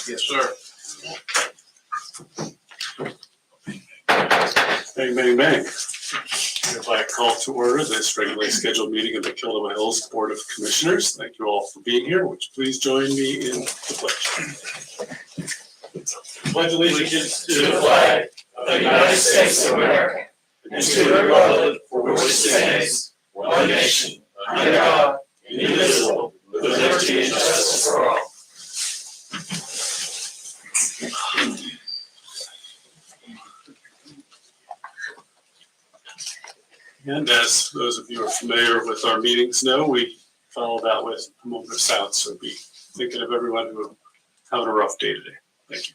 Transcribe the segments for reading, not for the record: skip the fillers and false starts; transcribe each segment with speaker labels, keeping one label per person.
Speaker 1: Yes, sir.
Speaker 2: Bang, bang, bang. Hereby call to order this regularly scheduled meeting of the Kildare Hills Board of Commissioners. Thank you all for being here. Would you please join me in the pledge? Pledge allegiance
Speaker 3: to the flag of the United States of America and to the republic for which it stands, one nation, under God, indivisible, with liberty and justice for all.
Speaker 2: And as those of you who are familiar with our meetings know, we follow that with a moment of silence. So be thinking of everyone who are having a rough day today. Thank you.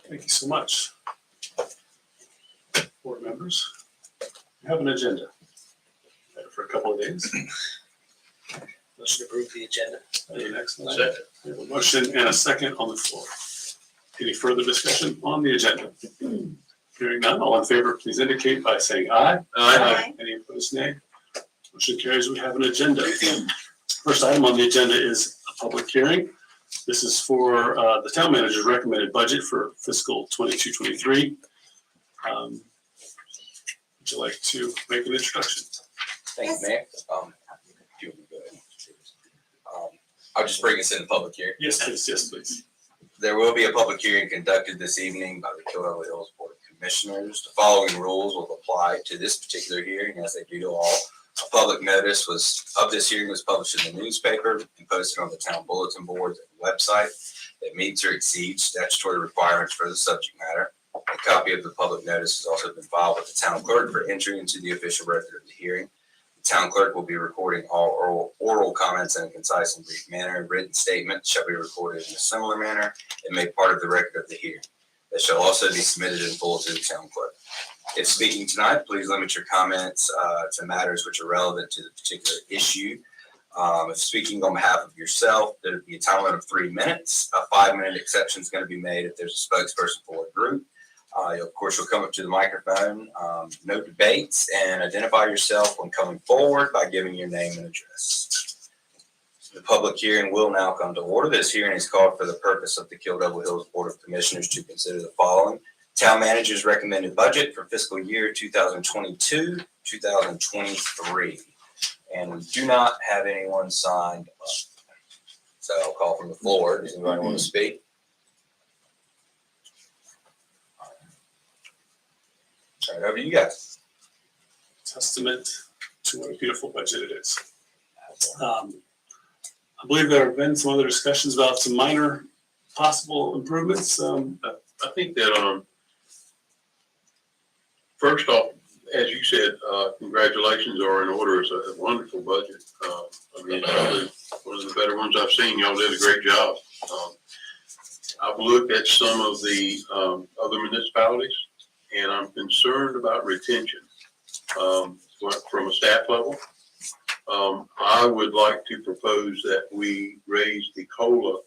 Speaker 2: Thank you so much. Board members, we have an agenda for a couple of days.
Speaker 3: Motion to approve the agenda.
Speaker 2: Excellent. Second. We have a motion and a second on the floor. Any further discussion on the agenda? Hearing none, all in favor, please indicate by saying aye.
Speaker 1: Aye.
Speaker 2: Any opposed, nay? Motion carries. We have an agenda. First item on the agenda is a public hearing. This is for the town manager's recommended budget for fiscal 22-23. Would you like to make an introduction?
Speaker 4: Thank you, Mayor. I'll just bring us in the public hearing.
Speaker 2: Yes, please. Yes, please.
Speaker 4: There will be a public hearing conducted this evening by the Kildare Hills Board of Commissioners. The following rules will apply to this particular hearing as they do to all. A public notice of this hearing was published in the newspaper and posted on the town bulletin boards and website that meets or exceeds statutory requirements for the subject matter. A copy of the public notice has also been filed with the town clerk for entry into the official record of the hearing. The town clerk will be recording all oral comments in a concise and brief manner. Written statements shall be recorded in a similar manner and made part of the record of the hearing. They shall also be submitted in full to the town clerk. If speaking tonight, please limit your comments to matters which are relevant to the particular issue. If speaking on behalf of yourself, there would be a time limit of 3 minutes. A 5-minute exception is going to be made if there's a spokesperson for a group. Of course, you'll come up to the microphone, no debates, and identify yourself when coming forward by giving your name and address. The public hearing will now come to order. This hearing is called for the purpose of the Kildare Hills Board of Commissioners to consider the following. Town manager's recommended budget for fiscal year 2022-2023. And we do not have anyone signed up. So I'll call from the floor. Does anybody want to speak? Turn it over to you guys.
Speaker 2: Testament to what a beautiful budget it is. I believe there have been some other discussions about some minor possible improvements.
Speaker 1: I think that first off, as you said, congratulations are in order. It's a wonderful budget. I mean, it's probably one of the better ones I've seen. Y'all did a great job. I've looked at some of the other municipalities, and I'm concerned about retention from a staff level. I would like to propose that we raise the COLA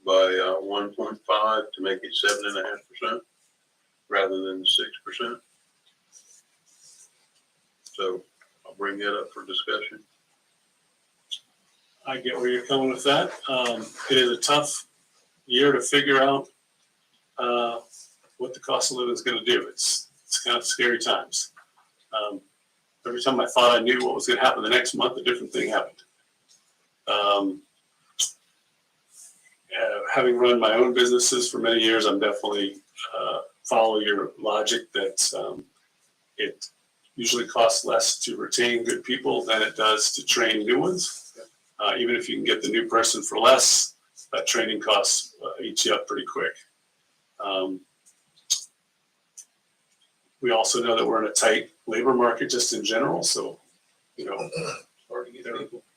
Speaker 1: by 1.5 to make it 7.5% rather than 6%. So I'll bring that up for discussion.
Speaker 2: I get where you're coming with that. It is a tough year to figure out what the cost of living is going to do. It's kind of scary times. Every time I thought I knew what was going to happen the next month, a different thing happened. Having run my own businesses for many years, I'm definitely follow your logic that it usually costs less to retain good people than it does to train new ones. Even if you can get the new person for less, that training costs eats you up pretty quick. We also know that we're in a tight labor market just in general. So, there are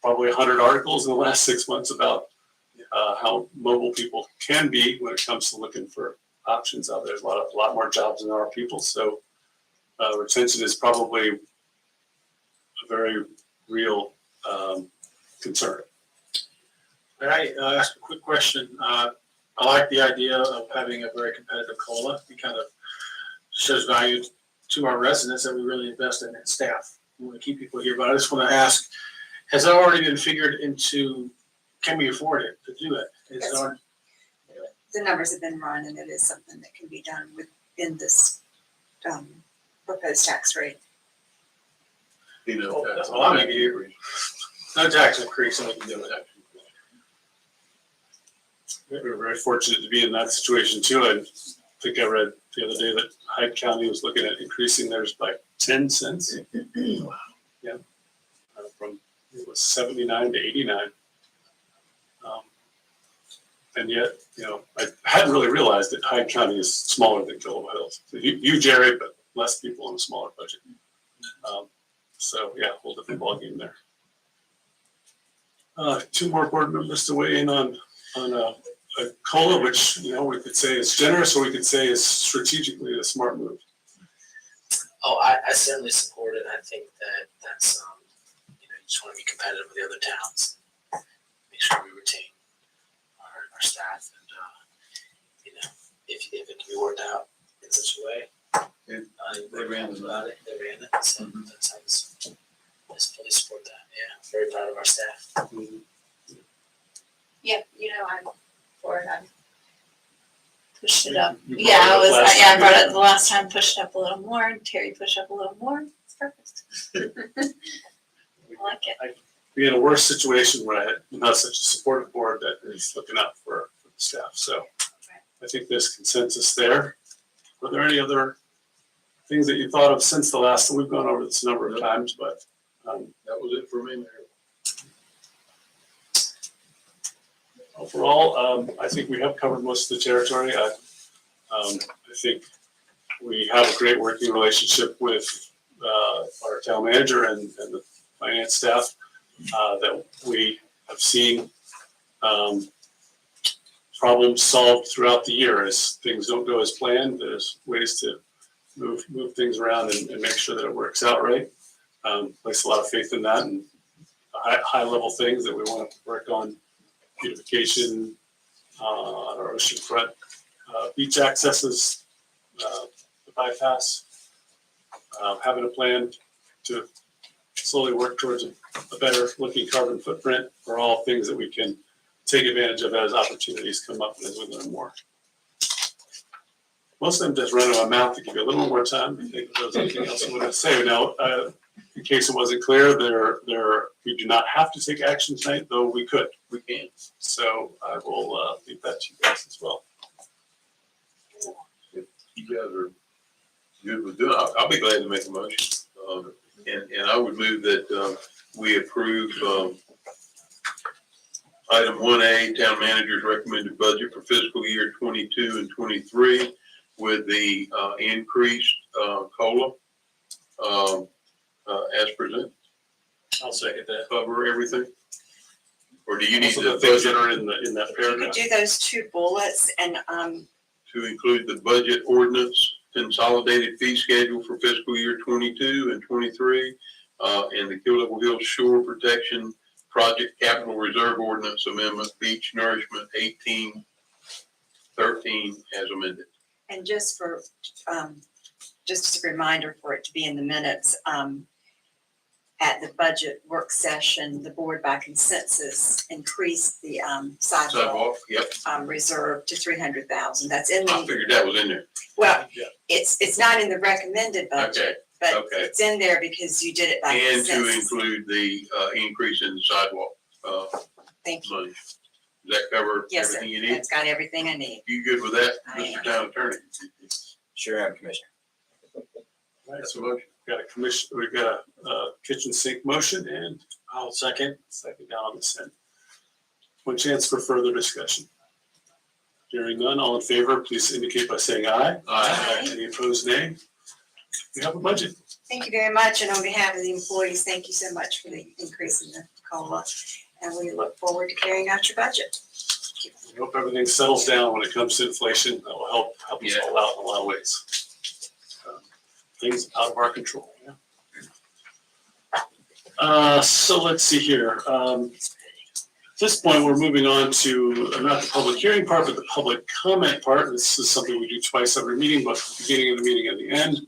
Speaker 2: probably 100 articles in the last 6 months about how mobile people can be when it comes to looking for options out there. There's a lot more jobs than there are people, so retention is probably a very real concern.
Speaker 3: All right, ask a quick question. I like the idea of having a very competitive COLA. It kind of shows value to our residents that we really invest in staff. We want to keep people here, but I just want to ask, has that already been figured into, can we afford it to do it? Is it already-
Speaker 5: The numbers have been run, and it is something that can be done within this proposed tax rate.
Speaker 1: You know, that's
Speaker 3: Well, I mean, no tax increase, and we can do it.
Speaker 2: We're very fortunate to be in that situation too. I think I read the other day that Hyde County was looking at increasing theirs by 10 cents. Yeah, from it was 79 to 89. And yet, you know, I hadn't really realized that Hyde County is smaller than Killable Hills. So huge area, but less people in a smaller budget. So yeah, whole different ballgame there. Two more board members to weigh in on a COLA, which, you know, we could say is generous, or we could say is strategically a smart move.
Speaker 6: Oh, I certainly support it. I think that that's, you know, you just want to be competitive with the other towns. Make sure we retain our staff, and, you know, if it can be worked out in such a way.
Speaker 1: They ran it.
Speaker 6: About it. They ran it, so that sounds, I fully support that. Yeah, very proud of our staff.
Speaker 5: Yeah, you know, I'm for it. I pushed it up.
Speaker 2: You
Speaker 5: Yeah, I
Speaker 2: brought it up
Speaker 5: was.
Speaker 2: last
Speaker 5: Yeah, I
Speaker 2: time.
Speaker 5: brought it the last time. Pushed it up a little more. And Terry pushed up a little more. It's perfect. I like it.
Speaker 2: Be in a worse situation where I had not such a supportive board that is looking out for the staff. So I think there's consensus there. Were there any other things that you thought of since the last, we've gone over this a number of times, but
Speaker 1: That was it for me, Mayor.
Speaker 2: overall, I think we have covered most of the territory. I think we have a great working relationship with our town manager and the finance staff that we have seen problems solved throughout the year. As things don't go as planned, there's ways to move things around and make sure that it works out right. Place a lot of faith in that, and high level things that we want to work on: beautification on our oceanfront, beach accesses, the bypass, having a plan to slowly work towards a better looking carbon footprint are all things that we can take advantage of as opportunities come up and as we learn more. Most of them just run out of my mouth to give you a little more time. I think there's anything else I want to say. Now, in case it wasn't clear, we do not have to take action tonight, though we could.
Speaker 1: We can.
Speaker 2: So I will leave that to you guys as well.
Speaker 1: If you guys are good with doing it, I'll be glad to make a motion. And I would move that we approve item 1A, town manager's recommended budget for fiscal year 22 and 23 with the increased COLA as presented.
Speaker 3: I'll second that.
Speaker 1: Cover everything? Or do you need
Speaker 2: Also,
Speaker 1: the
Speaker 2: the things that
Speaker 1: budget
Speaker 2: are in that
Speaker 5: You could
Speaker 2: paragraph.
Speaker 5: do those two bullets, and
Speaker 1: to include the budget ordinance, consolidated fee schedule for fiscal year 22 and 23, and the Kill Level Hill Shore Protection Project Capital Reserve Ordinance Amendment, Beach Nourishment 1813 as amended.
Speaker 5: and just for just as a reminder for it to be in the minutes, at the budget work session, the board by consensus increased the sidewalk
Speaker 1: Sidewalk, yep.
Speaker 5: Reserve to 300,000. That's in
Speaker 1: I
Speaker 5: the,
Speaker 1: figured that was in there.
Speaker 5: well,
Speaker 2: Yeah.
Speaker 5: it's not in the recommended
Speaker 1: Okay,
Speaker 5: budget, but
Speaker 1: okay.
Speaker 5: it's in there because you did it by
Speaker 1: And to
Speaker 5: consensus.
Speaker 1: include the increase in the sidewalk
Speaker 5: Thank you.
Speaker 1: money. Does that cover
Speaker 5: Yes, sir.
Speaker 1: everything you need?
Speaker 5: That's got everything I need.
Speaker 1: You good with that,
Speaker 5: I
Speaker 1: Mr.
Speaker 5: am.
Speaker 1: Town Attorney?
Speaker 4: Sure am, Commissioner.
Speaker 1: That's a motion.
Speaker 2: We've got a kitchen sink motion and
Speaker 3: I'll second.
Speaker 2: second down on this end. One chance for further discussion. Hearing none, all in favor, please indicate by saying aye.
Speaker 5: Aye.
Speaker 2: Any opposed, nay? We have a budget.
Speaker 5: Thank you very much, and on behalf of the employees, thank you so much for the increase in the COLA, and we look forward to carrying out your budget. Thank you.
Speaker 2: We hope everything settles down when it comes to inflation. That will help us all out in a lot of ways. Things out of our control. So let's see here. At this point, we're moving on to not the public hearing part, but the public comment part. This is something we do twice every meeting, both at the beginning of the meeting and the end.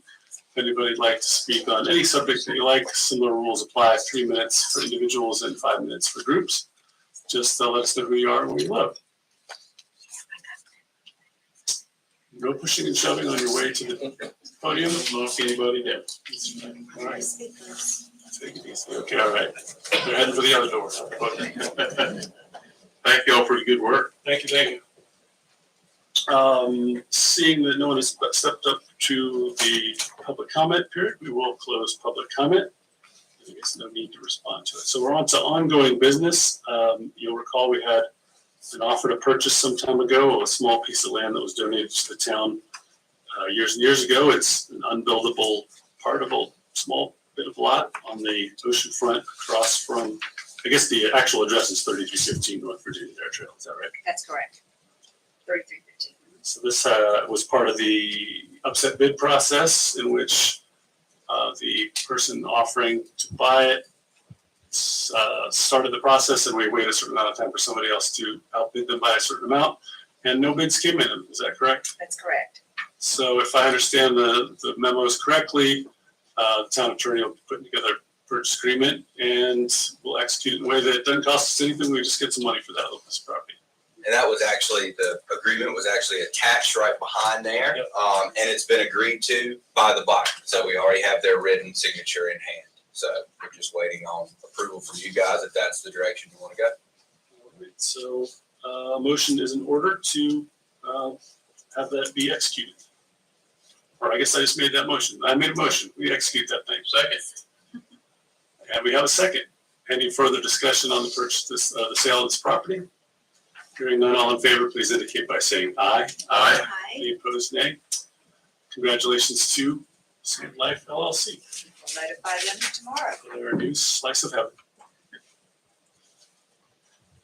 Speaker 2: If anybody'd like to speak on any subject that you like, similar rules apply, 3 minutes for individuals and 5 minutes for groups. Just let us know who you are and what you love. No pushing and shoving on your way to the podium. Not anybody there. All right. Take it easy. Okay, all right. We're heading for the other door.
Speaker 1: Thank you all for the good work.
Speaker 2: Thank you, thank you. Seeing that no one has stepped up to the public comment period, we will close public comment. There's no need to respond to it. So we're on to ongoing business. You'll recall we had an offer to purchase some time ago, a small piece of land that was donated to the town years and years ago. It's an unbuildable part of a small bit of lot on the ocean front across from, I guess the actual address is 3315 North Virginia Dare Trail. Is that right?
Speaker 5: That's correct. 3315.
Speaker 2: So this was part of the upset bid process in which the person offering to buy it started the process, and we waited a certain amount of time for somebody else to outbid them by a certain amount, and no bids came in. Is that correct?
Speaker 5: That's correct.
Speaker 2: So if I understand the memos correctly, the town attorney will be putting together a purchase agreement, and we'll execute it in a way that it doesn't cost us anything. We just get some money for that this property.
Speaker 4: And that was actually, the agreement was actually attached right behind there.
Speaker 2: Yep.
Speaker 4: And it's been agreed to by the buyer. So we already have their written signature in hand. So we're just waiting on approval from you guys if that's the direction you want to go.
Speaker 2: Alright, so a motion is in order to have that be executed. Or I guess I just made that motion. I made a motion. We execute that thing.
Speaker 1: Second.
Speaker 2: And we have a second. Any further discussion on the purchase, the sale of this property? Hearing none, all in favor, please indicate by saying aye.
Speaker 1: Aye.
Speaker 2: Any opposed, nay? Congratulations to Sand Life LLC
Speaker 5: We'll notify them tomorrow.
Speaker 2: for their new slice of heaven.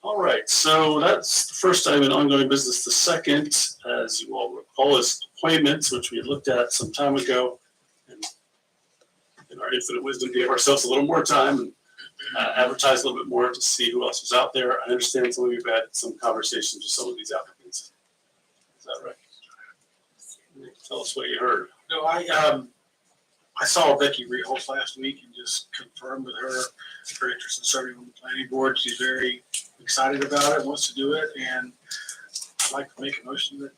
Speaker 2: All right, so that's the first item in ongoing business. The second, as you all recall, is appointments, which we had looked at some time ago. And in our infinite wisdom, gave ourselves a little more time and advertised a little bit more to see who else was out there. I understand some of you have had some conversations with some of these applicants. Is that right? Tell us what you heard.
Speaker 3: No, I saw Becky Reholt last week and just confirmed with her interest in serving on the planning board. She's very excited about it, wants to do it, and I'd like to make a motion that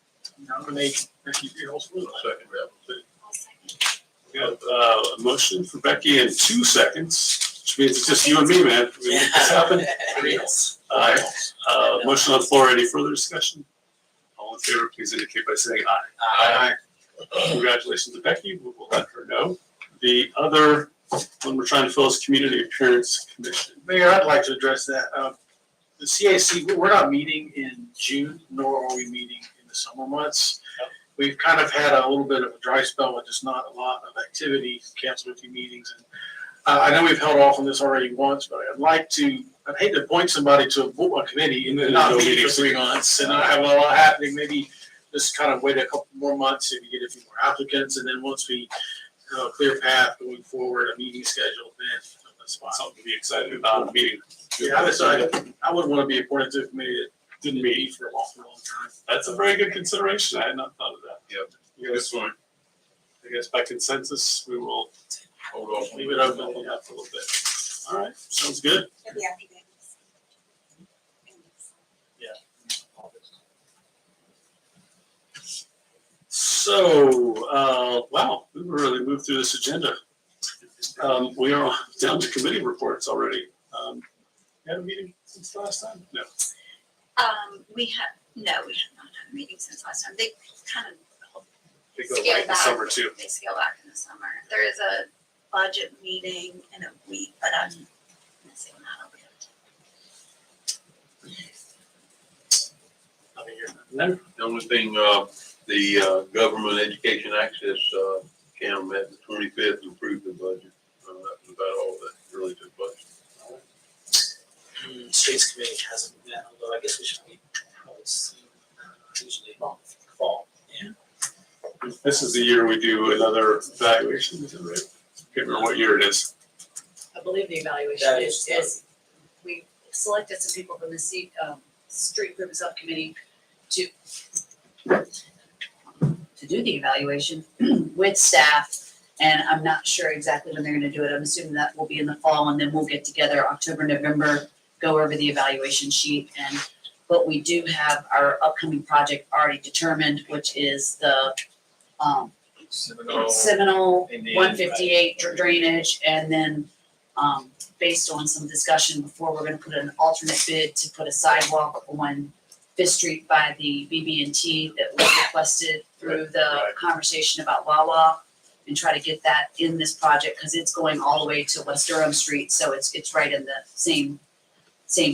Speaker 3: nominate Becky Reholt.
Speaker 1: Second,
Speaker 2: We have a motion for Becky in 2 seconds, which means it's just you and me, man. We make this happen.
Speaker 6: Yes.
Speaker 2: Motion on the floor. Any further discussion? All in favor, please indicate by saying aye. Congratulations to Becky. We will let her know. The other one we're trying to fill is Community Appearance Commission.
Speaker 3: Mayor, I'd like to address that. The CAC, we're not meeting in June, nor are we meeting in the summer months. We've kind of had a little bit of a dry spell with just not a lot of activity, canceled a few meetings. And I know we've held off on this already once, but I'd hate to appoint somebody to a committee and then not meet for 3 months and not have a lot happening. Maybe just kind of wait a couple more months if you get a few more applicants. And then once we have a clear path going forward, a meeting schedule, then that's fine.
Speaker 2: Something to be excited about, a meeting.
Speaker 3: Yeah, I wouldn't want to be appointed to a committee that didn't meet for a long time.
Speaker 2: That's a very good consideration. I had not thought of that.
Speaker 1: Yep.
Speaker 2: You guys,
Speaker 1: point.
Speaker 2: I guess by consensus, we will
Speaker 1: Hold off.
Speaker 2: leave it open for a little bit. All right, sounds good. So, wow, we really moved through this agenda. We are down to committee reports already. Had a meeting since the last time? No.
Speaker 7: We have not had a meeting since last time. They kind of
Speaker 2: They go
Speaker 7: scaled
Speaker 2: back in
Speaker 7: back.
Speaker 2: summer too.
Speaker 7: They scale back in the summer. There is a budget meeting in a week, but I'm missing that a bit.
Speaker 2: Nothing here, nothing there.
Speaker 1: The only thing, the government education access, council met the 25th and approved the budget. That was about all that really took place.
Speaker 6: Streets committee hasn't met, although I guess we should meet probably it's usually fall.
Speaker 2: This is the year we do another evaluation, is that right? Can't remember what year it is.
Speaker 8: I believe the evaluation
Speaker 6: That
Speaker 8: is, we selected some people from the street improvement subcommittee to do the evaluation with staff. And I'm not sure exactly when they're gonna do it. I'm assuming that will be in the fall, and then we'll get together October, November, go over the evaluation sheet. But we do have our upcoming project already determined, which is the Seminole
Speaker 6: Indian,
Speaker 8: 158 drainage, and then, based on some discussion before, we're gonna put an alternate bid to put a sidewalk on Fifth Street by the BB&T that was requested through the
Speaker 2: Right.
Speaker 8: conversation about Wawa, and try to get that in this project, cause it's going all the way to West Durham Street, so it's right in the same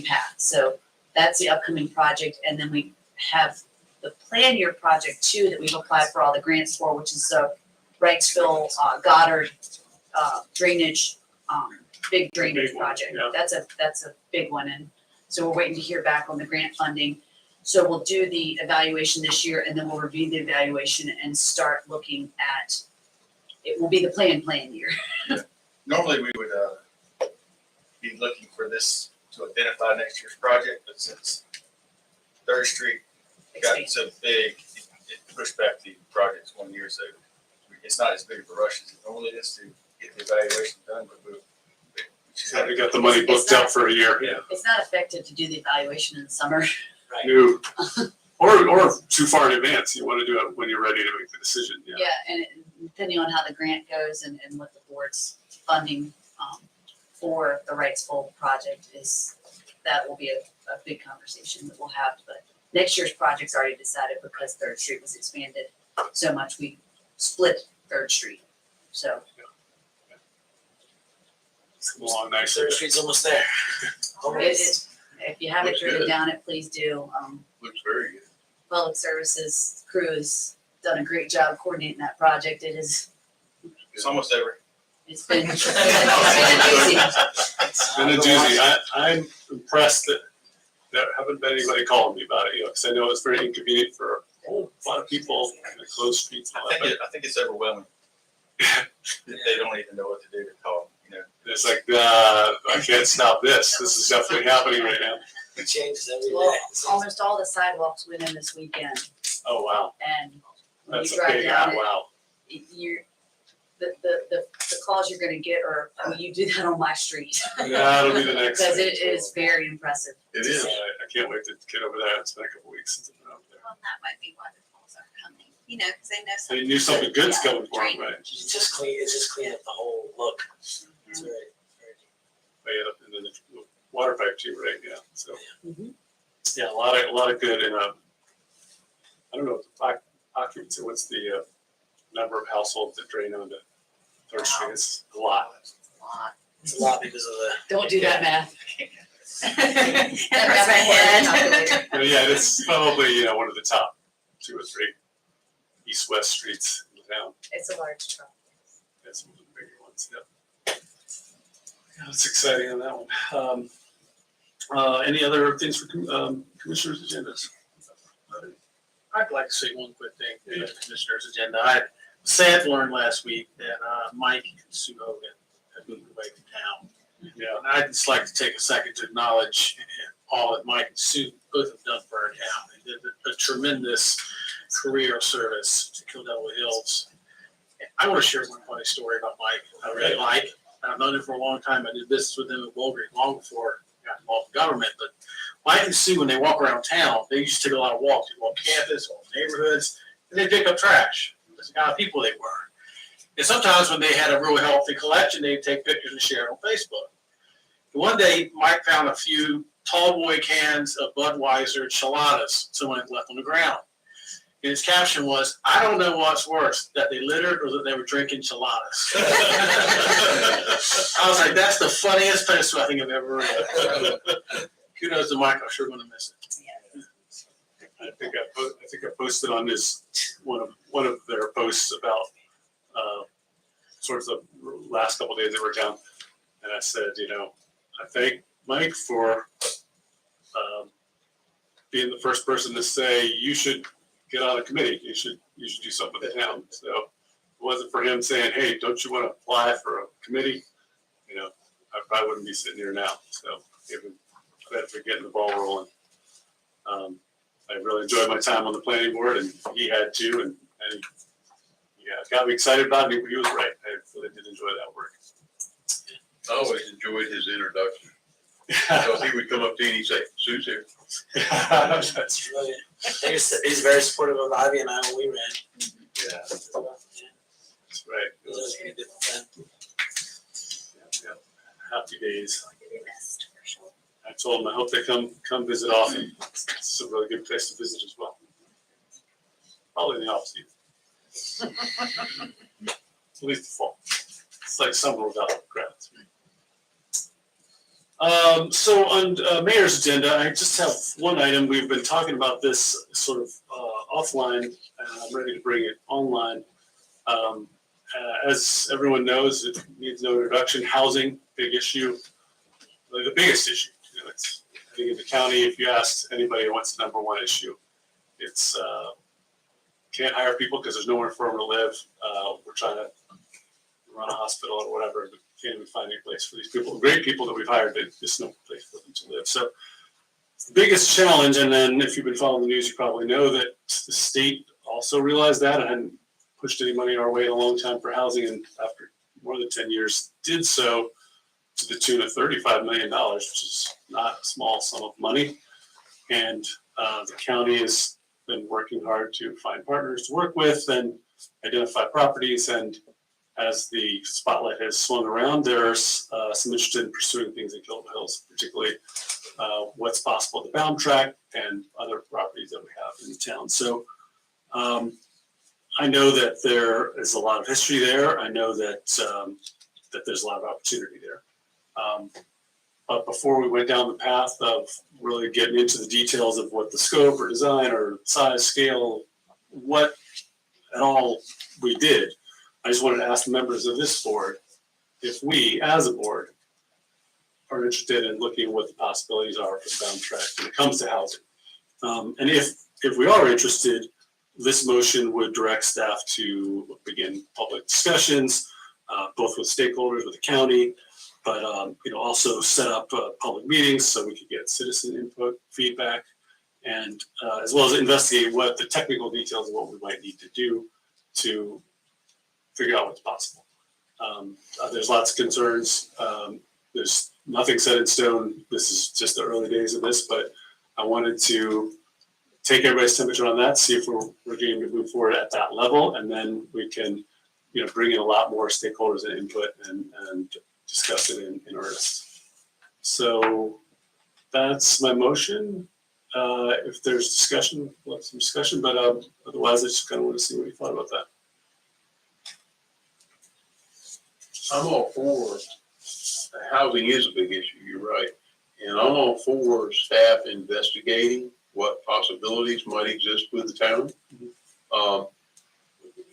Speaker 8: path. So that's the upcoming project, and then we have the plan year project too that we've applied for all the grants for, which is the Wrightsville, Goddard, drainage, big drainage
Speaker 2: Big one,
Speaker 8: project.
Speaker 2: yeah.
Speaker 8: That's a big one, and so we're waiting to hear back on the grant funding. So we'll do the evaluation this year, and then we'll review the evaluation and start looking at, it will be the plan year.
Speaker 9: Normally, we would be looking for this to identify next year's project, but since Third Street got so big, it pushed back the projects 1 year, so it's not as big of a rush as it normally is to get the evaluation done, but we just
Speaker 2: So
Speaker 9: had
Speaker 2: we
Speaker 9: to
Speaker 2: got the money booked up for a year.
Speaker 9: Yeah.
Speaker 8: It's not effective to do the evaluation in the summer.
Speaker 2: No. Or too far in advance. You want to do it when you're ready to make the decision. Yeah.
Speaker 8: Yeah, and depending on how the grant goes and what the board's funding, for the Wrightsville project is, that will be a big conversation that we'll have. But next year's project's already decided because Third Street was expanded so much, we split Third Street, so.
Speaker 2: It's come along nicely.
Speaker 6: Third Street's almost there.
Speaker 8: If you haven't
Speaker 1: Looks
Speaker 8: driven
Speaker 1: good.
Speaker 8: down it, please do.
Speaker 1: Looks very good.
Speaker 8: Public Services crew has done a great job coordinating that project.
Speaker 9: It's almost over.
Speaker 8: It's been busy.
Speaker 2: It's been a doozy. I'm impressed that there haven't been anybody calling me about it, because I know it's very inconvenient for a whole lot of people in the closed streets and all that.
Speaker 9: I think it's overwhelming. They don't even know what to do to call,
Speaker 2: But it's like, I can't stop this. This is definitely happening right now.
Speaker 6: It changes every
Speaker 8: Well,
Speaker 6: day.
Speaker 8: almost all the sidewalks went in this weekend,
Speaker 2: Oh, wow.
Speaker 8: and when
Speaker 2: That's
Speaker 8: you
Speaker 2: a
Speaker 8: drive
Speaker 2: big,
Speaker 8: down it,
Speaker 2: wow.
Speaker 8: you're, the calls you're gonna get are, oh, you do that on my street.
Speaker 2: That'll be the next
Speaker 8: Because
Speaker 2: thing.
Speaker 8: it is very impressive.
Speaker 1: It is.
Speaker 2: I can't wait to get over there. It's been a couple weeks since I've been over there.
Speaker 7: Well, that might be why the calls are coming, because they know
Speaker 2: They
Speaker 7: something.
Speaker 2: knew something good's
Speaker 7: Yeah.
Speaker 2: coming for them, right?
Speaker 6: It's just clean up the whole look. It's very, very neat.
Speaker 2: And then the water pipe too, right? Yeah. So
Speaker 8: Mhm.
Speaker 2: yeah, a lot of good. And I don't know the occupancy. What's the number of households that drain onto Third Street? It's a lot.
Speaker 6: It's a lot because of the.
Speaker 8: Don't do that math.
Speaker 7: That hurts my head.
Speaker 2: Yeah, it's probably one of the top 2 or 3 east-west streets in the town.
Speaker 8: It's a large truck.
Speaker 2: That's one of the bigger ones. Yep. Yeah, it's exciting on that one. Any other things for commissioners' agendas?
Speaker 3: I'd like to say one quick thing for the commissioner's agenda. I was sad to learn last week that Mike and Sue Hogan have moved away from town.
Speaker 2: Yeah.
Speaker 3: And I'd just like to take a second to acknowledge all that Mike and Sue both have done for our town. They did a tremendous career of service to Kildelwood Hills. I want to share one funny story about Mike. I really like. I've known him for a long time. I did business with him in Bulgari long before I got involved in government. But Mike and Sue, when they walk around town, they used to take a lot of walks. They'd walk campus, walk neighborhoods, and they'd pick up trash. That's the kind of people they were. And sometimes when they had a real healthy collection, they'd take pictures and share it on Facebook. And one day, Mike found a few tall boy cans of Budweiser enchiladas someone had left on the ground. And his caption was, "I don't know what's worse, that they littered or that they were drinking enchiladas." I was like, that's the funniest post I think I've ever read. Kudos to Mike, I'm sure going to miss it.
Speaker 2: I think I posted on this one of their posts about sort of the last couple of days they were down, and I said, I thank Mike for being the first person to say, you should get on a committee, you should do something with the town. So if it wasn't for him saying, hey, don't you want to apply for a committee? You know, I probably wouldn't be sitting here now. So give him credit for getting the ball rolling. I really enjoyed my time on the planning board, and he had too, and he got me excited about it. He was right. I really did enjoy that work.
Speaker 1: I always enjoyed his introduction, because he would come up to you and he'd say, Sue's here.
Speaker 2: That's
Speaker 6: Really, he's very supportive of Ivy and I when we ran.
Speaker 2: Yeah,
Speaker 6: As well. Yeah,
Speaker 2: that's right.
Speaker 6: he was a good friend.
Speaker 2: Yeah. Happy days.
Speaker 5: You're missed, for sure.
Speaker 2: I told him I hope they come visit often. It's a really good place to visit as well. Probably in the off season. At least the fall. It's like summer without crowds. So on mayor's agenda, I just have one item. We've been talking about this sort of offline, and I'm ready to bring it online. As everyone knows, it needs no introduction. Housing, big issue, really the biggest issue. You know, it's, I think in the county, if you asked anybody what's the number one issue, it's can't hire people because there's nowhere for them to live. We're trying to run a hospital or whatever, but can't even find any place for these people. Great people that we've hired, but just no place for them to live. So it's the biggest challenge. And then if you've been following the news, you probably know that the state also realized that and hadn't pushed any money our way in a long time for housing. And after more than 10 years, did so to the tune of $35 million, which is not a small sum of money. And the county has been working hard to find partners to work with and identify properties. And as the spotlight has swung around, there's some interest in pursuing things in Killable Hills, particularly what's possible at the Baum Tract and other properties that we have in the town. So I know that there is a lot of history there. I know that that there's a lot of opportunity there. But before we went down the path of really getting into the details of what the scope or design or size, scale, what at all we did, I just wanted to ask the members of this board if we, as a board, are interested in looking at what the possibilities are for the Baum Tract when it comes to housing. And if we are interested, this motion would direct staff to begin public discussions, both with stakeholders, with the county, but also set up public meetings so we could get citizen input, feedback, and as well as investigate what the technical details of what we might need to do to figure out what's possible. There's lots of concerns. There's nothing set in stone. This is just the early days of this, but I wanted to take everybody's temperature on that, see if we're game to move forward at that level, and then we can, bring in a lot more stakeholders and input and discuss it in earnest. So that's my motion. If there's discussion, we'll have some discussion, but otherwise I just kind of want to see what you thought about that.
Speaker 1: I'm all for, housing is a big issue, you're right. And I'm all for staff investigating what possibilities might exist with the town.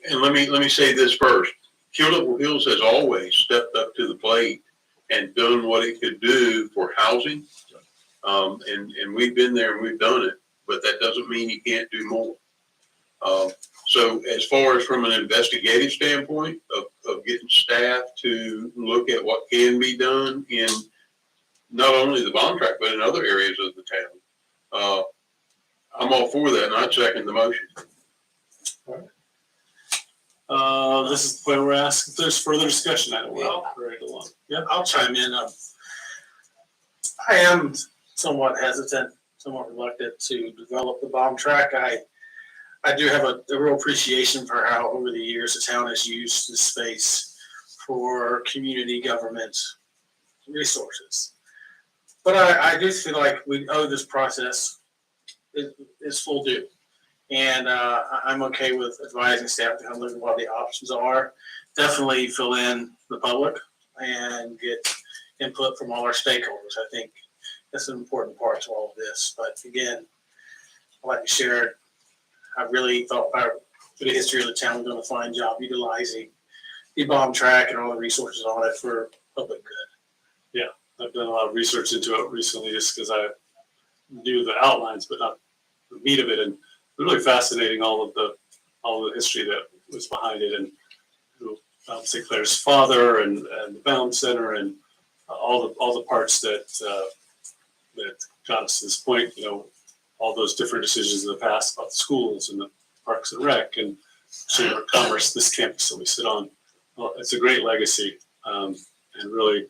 Speaker 1: And let me say this first. Killable Hills has always stepped up to the plate and done what it could do for housing. And we've been there and we've done it, but that doesn't mean you can't do more. So as far as from an investigative standpoint of getting staff to look at what can be done in not only the Baum Tract, but in other areas of the town, I'm all for that, and I'd second the motion.
Speaker 2: This is the point where I ask if there's further discussion. I don't want to hurry it along. Yeah.
Speaker 3: I'll chime in. I am somewhat hesitant, somewhat reluctant to develop the Baum Tract. I do have a real appreciation for how over the years the town has used this space for community government resources. But I do feel like we owe this process its full due. And I'm okay with advising staff to kind of look at what the options are. Definitely fill in the public and get input from all our stakeholders. I think that's an important part to all of this. But again, I'd like to share, I really thought for the history of the town, we're doing a fine job utilizing the Baum Tract and all the resources on it for public good.
Speaker 2: I've done a lot of research into it recently just because I knew the outlines, but not the meat of it, and really fascinating all of the history that was behind it, and St. Clair's father and the Bound Center and all the parts that got us to this point. All those different decisions in the past about the schools and the Parks and Rec and Chamber of Commerce, this campus that we sit on. Well, it's a great legacy, and really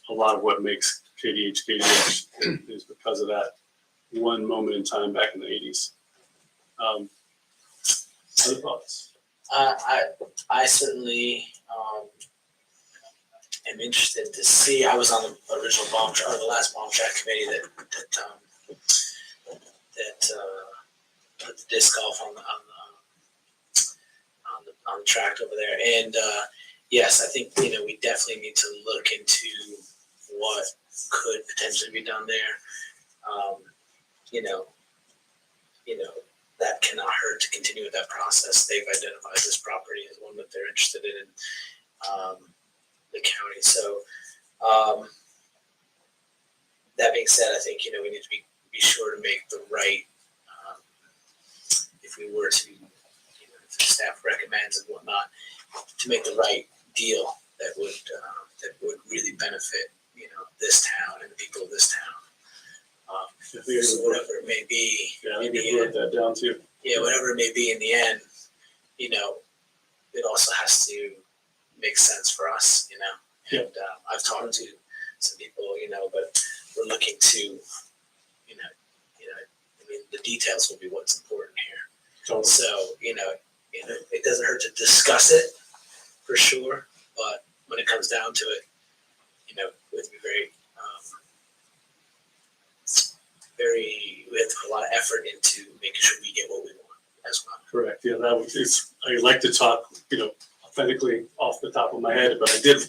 Speaker 2: a lot of what makes KDH is because of that one moment in time back in the 80s. Other thoughts?
Speaker 6: I certainly am interested to see. I was on the original the last bomb track committee that put the disc golf on the track over there. And yes, I think we definitely need to look into what could potentially be done there. That cannot hurt to continue with that process. They've identified this property as one that they're interested in the county. So that being said, I think we need to be sure to make the right. If we were to, if the staff recommends and whatnot, to make the right deal that would really benefit this town and the people of this town. So whatever it may be,
Speaker 2: Yeah, maybe wrote that down too.
Speaker 6: Yeah, whatever it may be in the end, it also has to make sense for us,
Speaker 2: Yeah.
Speaker 6: And I've talked to some people, but we're looking to, the details will be what's important here.
Speaker 2: Totally.
Speaker 6: So, it doesn't hurt to discuss it for sure, but when it comes down to it, we have to be we have to put a lot of effort into making sure we get what we want as well.
Speaker 2: Correct. Yeah, I like to talk, authentically off the top of my head, but I did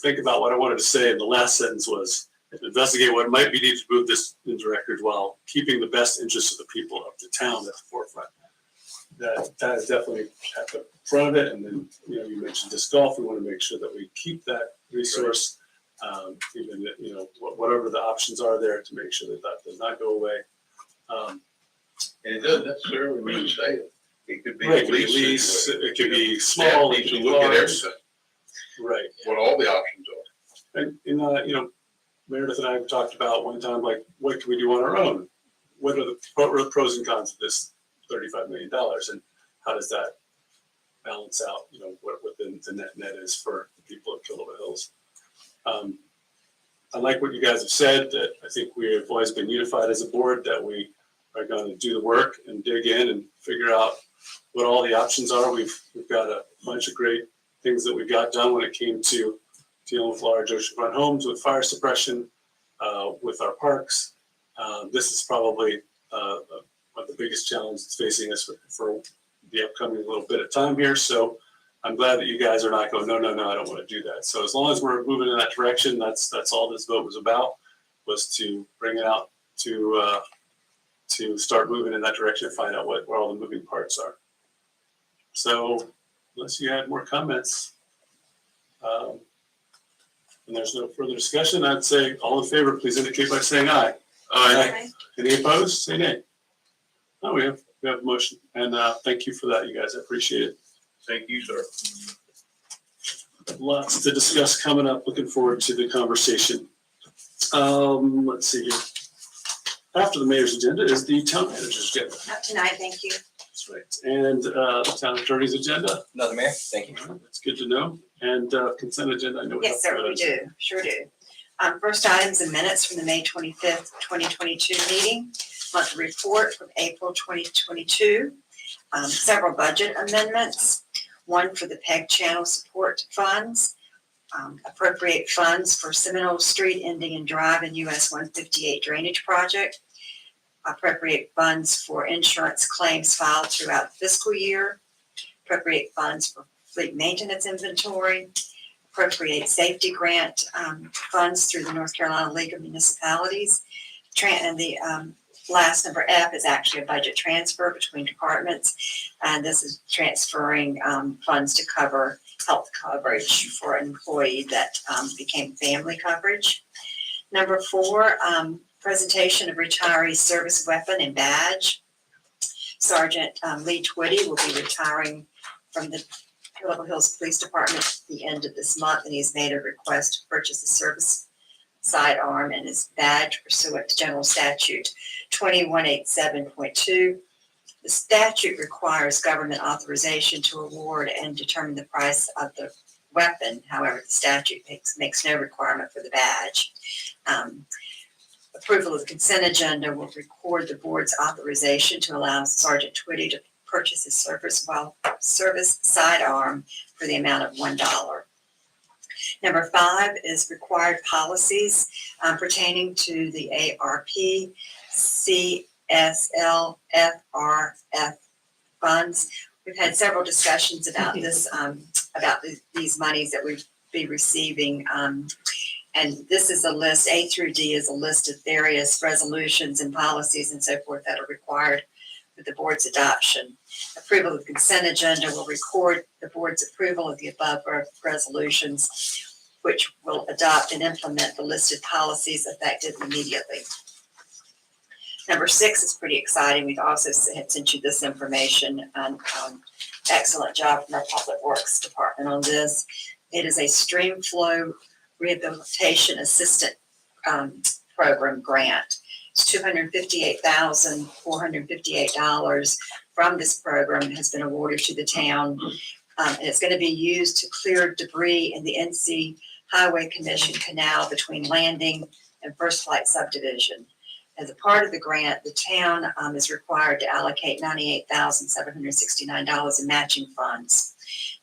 Speaker 2: think about what I wanted to say, and the last sentence was investigate what might be needed to move this into record while keeping the best interests of the people of the town at the forefront. That is definitely at the front of it. And then, you mentioned disc golf. We want to make sure that we keep that resource, even, whatever the options are there to make sure that does not go away.
Speaker 1: And it doesn't necessarily mean sale. It could be
Speaker 2: Right,
Speaker 1: a
Speaker 2: it could be
Speaker 1: lease.
Speaker 2: it could be
Speaker 1: Staff
Speaker 2: small, it
Speaker 1: needs
Speaker 2: could
Speaker 1: to
Speaker 2: be
Speaker 1: look at
Speaker 2: large.
Speaker 1: everything,
Speaker 2: Right.
Speaker 1: what all the options are.
Speaker 2: And Meredith and I have talked about one time, like, what can we do on our own? What are the pros and cons of this $35 million, and how does that balance out, what the net is for the people of Killable Hills? I like what you guys have said, that I think we have always been unified as a board, that we are going to do the work and dig in and figure out what all the options are. We've got a bunch of great things that we got done when it came to dealing with large oceanfront homes, with fire suppression, with our parks. This is probably one of the biggest challenges facing us for the upcoming little bit of time here. So I'm glad that you guys are not going, no, I don't want to do that. So as long as we're moving in that direction, that's all this vote was about, was to bring it out to start moving in that direction and find out where all the moving parts are. So unless you had more comments, and there's no further discussion, I'd say all in favor, please indicate by saying aye.
Speaker 1: Aye.
Speaker 2: Any opposed? Say nay. No, we have a motion, and thank you for that, you guys. I appreciate it.
Speaker 1: Thank you, sir.
Speaker 2: Lots to discuss coming up. Looking forward to the conversation. Let's see here. After the mayor's agenda is the town manager's agenda.
Speaker 5: Not tonight, thank you.
Speaker 2: That's right. And the town attorney's agenda.
Speaker 4: Another mayor, thank you.
Speaker 2: That's good to know. And consent agenda, I know.
Speaker 5: Yes, sir, we do, sure do. First items and minutes from the May 25th, 2022 meeting, monthly report from April 2022, several budget amendments, one for the PEG channel support funds, appropriate funds for Seminole Street ending and drive and US 158 drainage project, appropriate funds for insurance claims filed throughout the fiscal year, appropriate funds for fleet maintenance inventory, appropriate safety grant funds through the North Carolina League of Municipalities. And the last number F is actually a budget transfer between departments. And this is transferring funds to cover health coverage for an employee that became family coverage. Number 4, presentation of retiree service weapon and badge. Sergeant Lee Twitty will be retiring from the Level Hills Police Department at the end of this month, and he's made a request to purchase a service sidearm and his badge pursuant to General Statute 2187.2. The statute requires government authorization to award and determine the price of the weapon. However, the statute makes no requirement for the badge. Approval of the consent agenda will record the board's authorization to allow Sergeant Twitty to purchase his service sidearm for the amount of $1. Number 5 is required policies pertaining to the ARP, CSL, FRF funds. We've had several discussions about this, these monies that we'd be receiving. And this is a list, A through D is a list of various resolutions and policies and so forth that are required for the board's adoption. Approval of the consent agenda will record the board's approval of the above resolutions, which will adopt and implement the listed policies effective immediately. Number 6 is pretty exciting. We've also had sent you this information, and excellent job from our Public Works Department on this. It is a stream flow rehabilitation assistant program grant. It's $258,458 from this program has been awarded to the town. And it's going to be used to clear debris in the NC Highway Commission Canal between Landing and First Flight Subdivision. As a part of the grant, the town is required to allocate $98,769 in matching funds.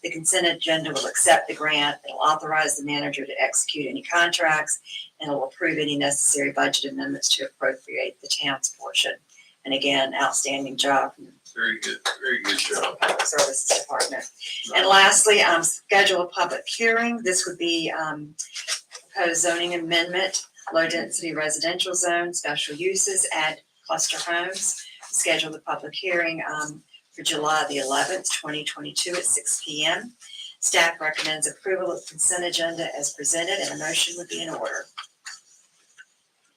Speaker 5: The consent agenda will accept the grant. It'll authorize the manager to execute any contracts, and it'll approve any necessary budget amendments to appropriate the town's portion. And again, outstanding job from
Speaker 1: Very good job.
Speaker 5: Public Services Department. And lastly, schedule a public hearing. This would be proposed zoning amendment, low-density residential zone, special uses, add cluster homes. Schedule the public hearing for July the 11th, 2022 at 6 p.m. Staff recommends approval of consent agenda as presented, and a motion would be in order.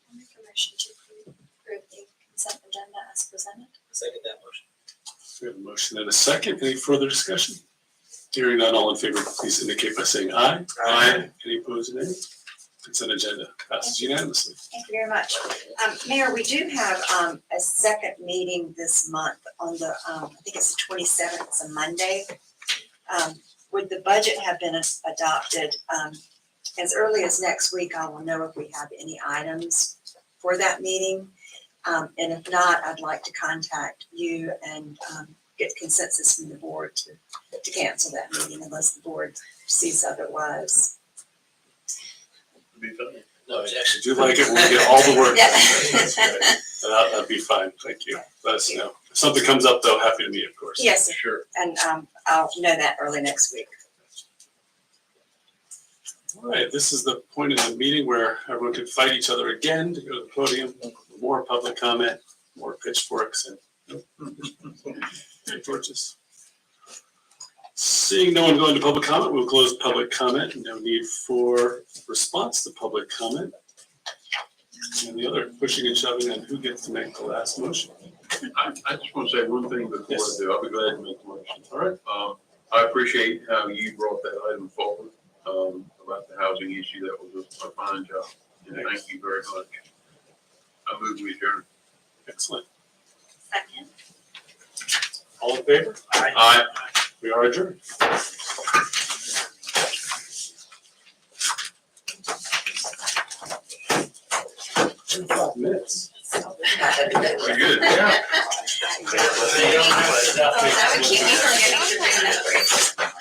Speaker 7: I'll make a motion to approve the consent agenda as presented.
Speaker 6: Second that motion.
Speaker 2: We have a motion and a second. Any further discussion? Hearing none, all in favor, please indicate by saying aye.
Speaker 1: Aye.
Speaker 2: Any opposed, nay? Consent agenda passes unanimously.
Speaker 5: Thank you very much. Mayor, we do have a second meeting this month on the, I think it's the 27th, it's a Monday. Would the budget have been adopted as early as next week? I will know if we have any items for that meeting. And if not, I'd like to contact you and get consensus from the board to cancel that meeting unless the board sees otherwise.
Speaker 2: Be fine.
Speaker 6: No, it's
Speaker 2: I
Speaker 6: actually.
Speaker 2: do like it when we get all the work
Speaker 5: Yeah.
Speaker 2: done. That's great. That'd be fine. Thank you. Let us know. If something comes up though, happy to meet, of course.
Speaker 5: Yes, sir.
Speaker 1: Sure.
Speaker 5: And I'll know that early next week.
Speaker 2: All right, this is the point in the meeting where everyone can fight each other again to go to the podium. More public comment, more pitchforks and torches. Seeing no one going to public comment, we'll close public comment. No need for response to public comment. And the other pushing and shoving on who gets to make the last motion.
Speaker 1: I just want to say one thing before I
Speaker 2: Yes.
Speaker 1: do. I'll be glad to make the motion.
Speaker 2: All right,
Speaker 1: I appreciate how you brought that item forward, about the housing issue. That was a fine job. And thank you very much. I move we adjourn.
Speaker 2: excellent.
Speaker 7: Second.
Speaker 2: All in favor?
Speaker 1: Aye.
Speaker 2: We are adjourned. 25 minutes.
Speaker 1: Very good. Yeah.
Speaker 7: Oh, that would keep me from getting to bring that break.